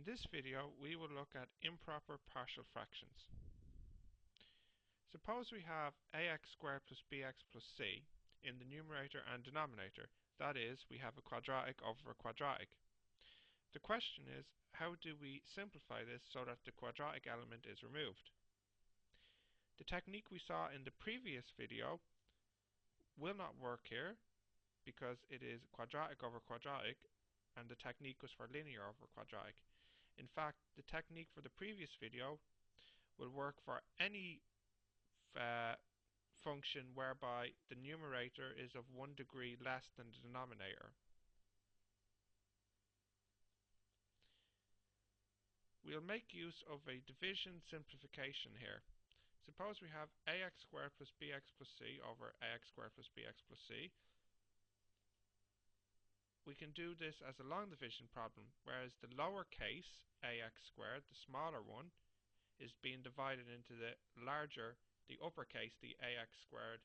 this video we will look at improper partial fractions. Suppose we have ax squared plus bx plus c in the numerator and denominator. That is, we have a quadratic over a quadratic. The question is, how do we simplify this so that the quadratic element is removed? The technique we saw in the previous video will not work here because it is quadratic over quadratic and the technique was for linear over quadratic. In fact, the technique for the previous video will work for any function whereby the numerator is of 1 degree less than the denominator. We'll make use of a division simplification here. Suppose we have ax squared plus bx plus c over ax squared plus bx plus c. We can do this as a long division problem, whereas the lowercase ax squared, the smaller one, is being divided into the larger, the uppercase, the ax squared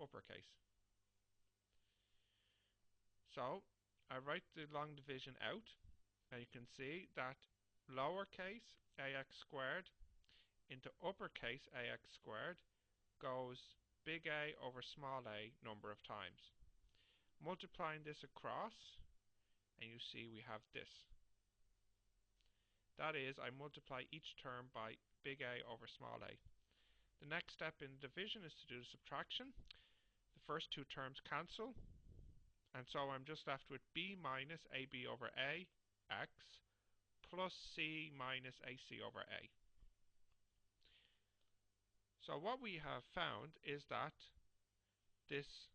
uppercase. So I write the long division out, and you can see that lowercase ax squared into uppercase ax squared goes big A over small a number of times. Multiplying this across, and you see we have this. That is, I multiply each term by big A over small a. The next step in division is to do the subtraction. The first two terms cancel, and so I'm just left with b minus ab over a x plus c minus ac over a. So what we have found is that this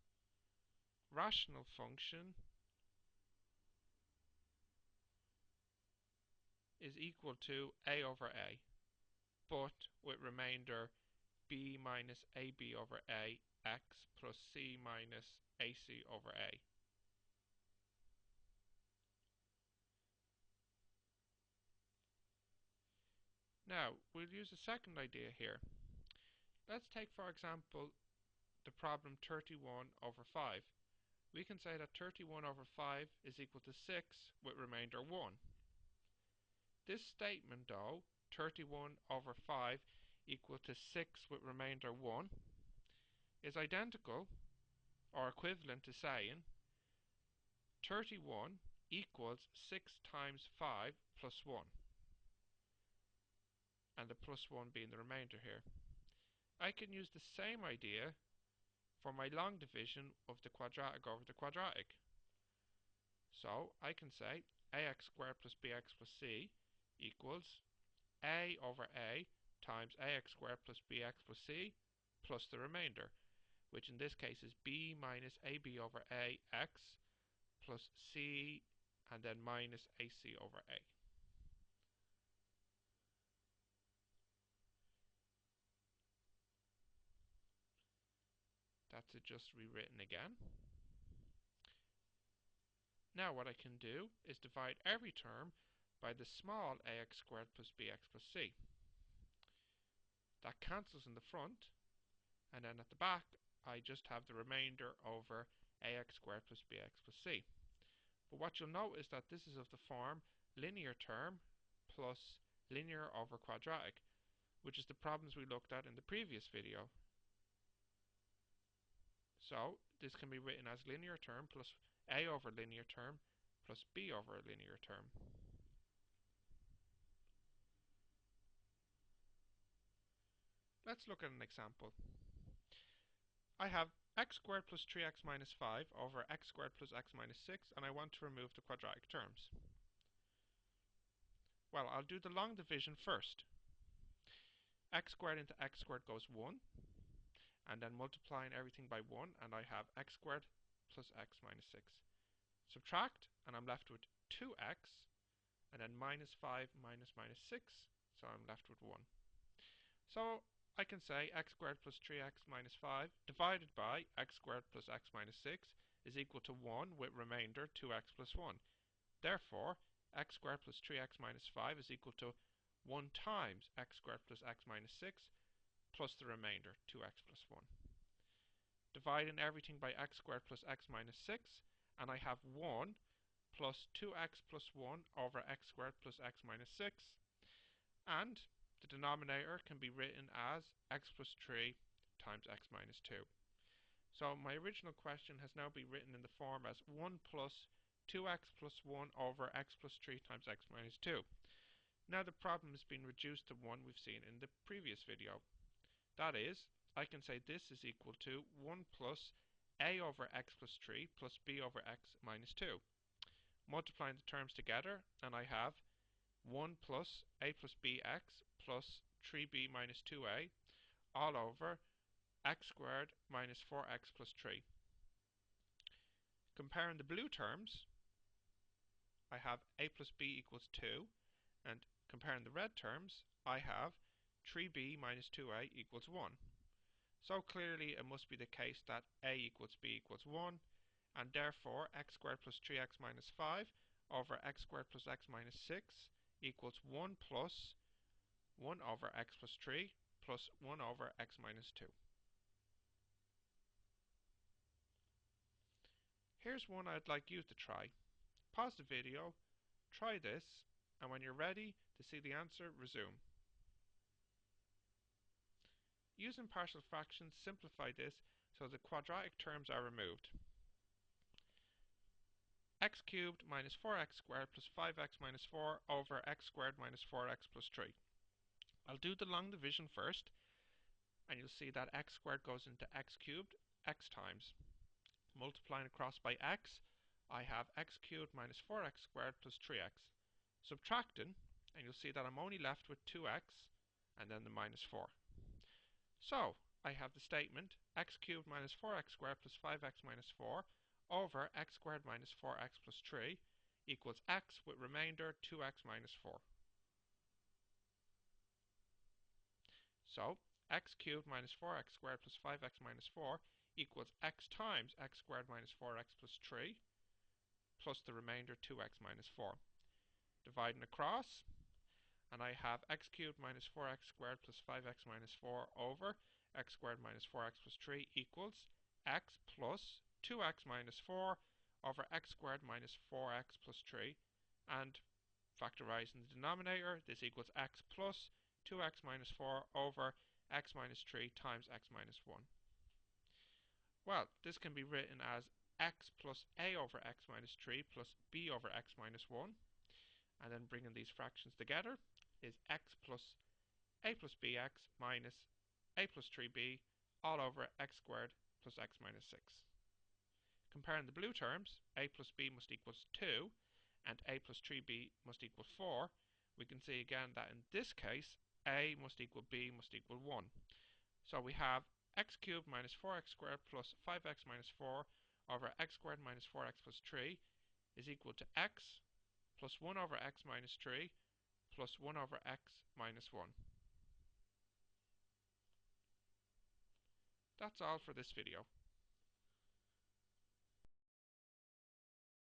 rational function is equal to a over a, but with remainder b minus ab over a x plus c minus ac over a. Now, we'll use a second idea here. Let's take, for example, the problem 31 over 5. We can say that 31 over 5 is equal to 6 with remainder 1. This statement, though, 31 over 5 equal to 6 with remainder 1, is identical or equivalent to saying 31 equals 6 times 5 plus 1, and the plus 1 being the remainder here. I can use the same idea for my long division of the quadratic over the quadratic. So I can say ax squared plus bx plus c equals a over a times ax squared plus bx plus c plus the remainder, which in this case is b minus ab over a x plus c and then minus ac over a. That's just rewritten again. Now what I can do is divide every term by the small ax squared plus bx plus c. That cancels in the front, and then at the back I just have the remainder over ax squared plus bx plus c. But what you'll note is that this is of the form linear term plus linear over quadratic, which is the problems we looked at in the previous video. So this can be written as linear term plus a over linear term plus b over a linear term. Let's look at an example. I have x squared plus 3x minus 5 over x squared plus x minus 6, and I want to remove the quadratic terms. Well, I'll do the long division first. X squared into x squared goes 1, and then multiplying everything by 1, and I have x squared plus x minus 6. Subtract, and I'm left with 2x, and then minus 5 minus minus 6, so I'm left with 1. So I can say x squared plus 3x minus 5 divided by x squared plus x minus 6 is equal to 1 with remainder 2x plus 1. Therefore, x squared plus 3x minus 5 is equal to 1 times x squared plus x minus 6 plus the remainder 2x plus 1. Dividing everything by x squared plus x minus 6, and I have 1 plus 2x plus 1 over x squared plus x minus 6, and the denominator can be written as x plus 3 times x minus 2. So my original question has now been written in the form as 1 plus 2x plus 1 over x plus 3 times x minus 2. Now the problem has been reduced to one we've seen in the previous video. That is, I can say this is equal to 1 plus a over x plus 3 plus b over x minus 2. Multiplying the terms together, and I have 1 plus a plus bx plus 3b minus 2a all over x squared minus 4x plus 3. Comparing the blue terms, I have a plus b equals 2, and comparing the red terms, I have 3b minus 2a equals 1. So clearly it must be the case that a equals b equals 1, and therefore x squared plus 3x minus 5 over x squared plus x minus 6 equals 1 plus 1 over x plus 3 plus 1 over x minus 2. Here's one I'd like you to try. Pause the video, try this, and when you're ready to see the answer, resume. Using partial fractions, simplify this so the quadratic terms are removed. X cubed minus 4x squared plus 5x minus 4 over x squared minus 4x plus 3. I'll do the long division first, and you'll see that x squared goes into x cubed x times. Multiplying across by x, I have x cubed minus 4x squared plus 3x. Subtracting, and you'll see that I'm only left with 2x and then the minus 4. So, I have the statement x cubed minus 4x squared plus 5x minus 4 over x squared minus 4x plus 3 equals x with remainder 2x minus 4. So, x cubed minus 4x squared plus 5x minus 4 equals x times x squared minus 4x plus 3 plus the remainder 2x minus 4. Dividing across, and I have x cubed minus 4x squared plus 5x minus 4 over x squared minus 4x plus 3 equals x plus 2x minus 4 over x squared minus 4x plus 3, and factorising the denominator, this equals x plus 2x minus 4 over x minus 3 times x minus 1. Well, this can be written as x plus a over x minus 3 plus b over x minus 1, and then bringing these fractions together is x plus a plus bx minus a plus 3b all over x squared plus x minus 6. Comparing the blue terms, a plus b must equal 2 and a plus 3b must equal 4. We can see again that in this case a must equal b must equal 1. So we have x cubed minus 4x squared plus 5x minus 4 over x squared minus 4x plus 3 is equal to x plus 1 over x minus 3 plus 1 over x minus 1. That's all for this video.